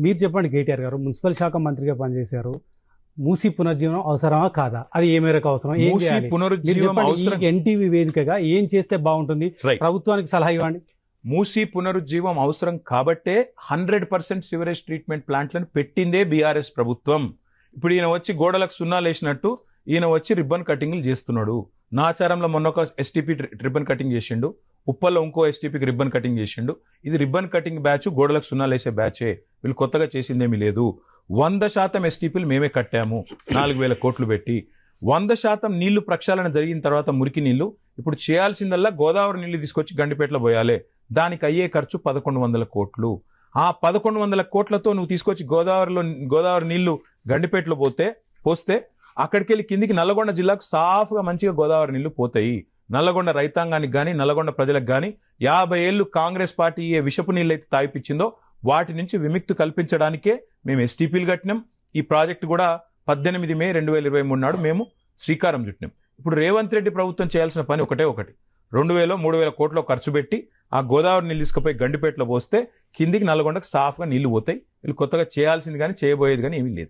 మీరు చెప్పండి కేటీఆర్ గారు, మున్సిపల్ శాఖ మంత్రిగా పనిచేశారు. మూసీ పునర్జీవనం అవసరమా కాదా? అది ఏ మేరకు అవసరం? ఏం చేయాలి? ఎన్టీవీ వేదికగా ఏం చేస్తే బాగుంటుంది? ప్రభుత్వానికి సలహా ఇవ్వండి. మూసీ పునరుజ్జీవం అవసరం కాబట్టే 100% సివరేజ్ ట్రీట్మెంట్ ప్లాంట్లను పెట్టిందే బీఆర్ఎస్ ప్రభుత్వం. ఇప్పుడు ఈయన వచ్చి గోడలకు సున్నాలు వేసినట్టు ఈయన వచ్చి రిబ్బన్ కటింగ్లు చేస్తున్నాడు. నాచారంలో మొన్న ఒక ఎస్టీపీ రిబ్బన్ కటింగ్ చేసిండు, ఉప్పల్లో ఇంకో ఎస్టీపీకి రిబ్బన్ కటింగ్ చేసిండు. ఇది రిబ్బన్ కటింగ్ బ్యాచ్, గోడలకు సున్నాలు వేసే బ్యాచే. వీళ్ళు కొత్తగా చేసిందేమీ లేదు. 100% ఎస్టీపీలు మేమే కట్టాము 4,000 కోట్లు పెట్టి. 100% నీళ్లు ప్రక్షాళన జరిగిన తర్వాత మురికి నీళ్లు ఇప్పుడు చేయాల్సిందల్లా గోదావరి నీళ్లు తీసుకొచ్చి గండిపేటలో పోయాలి. దానికి అయ్యే ఖర్చు 1,100 కోట్లు. ఆ 1,100 కోట్లతో నువ్వు తీసుకొచ్చి గోదావరి నీళ్లు గండిపేటలో పోస్తే అక్కడికి వెళ్ళి కిందికి నల్లగొండ జిల్లాకు సాఫ్గా మంచిగా గోదావరి నీళ్లు పోతాయి. నల్లగొండ రైతాంగానికి కానీ నల్లగొండ ప్రజలకు కానీ 50 ఏళ్లు కాంగ్రెస్ పార్టీ ఏ విషపు నీళ్ళు అయితే తాగిపించిందో వాటి నుంచి విముక్తి కల్పించడానికే మేము ఎస్టీపీలు కట్టినాం. ఈ ప్రాజెక్టు కూడా 18 మే 2023 నాడు మేము శ్రీకారం చుట్టినాం. ఇప్పుడు రేవంత్ రెడ్డి ప్రభుత్వం చేయాల్సిన పని ఒకటి 2,000-3,000 కోట్లు ఖర్చు పెట్టి ఆ గోదావరి నీళ్ళు తీసుకుపోయి గండిపేటలో పోస్తే కిందికి నల్లగొండకు సాఫ్గా నీళ్లు పోతాయి. వీళ్ళు కొత్తగా చేయాల్సింది కానీ చేయబోయేది కానీ ఏమీ లేదు.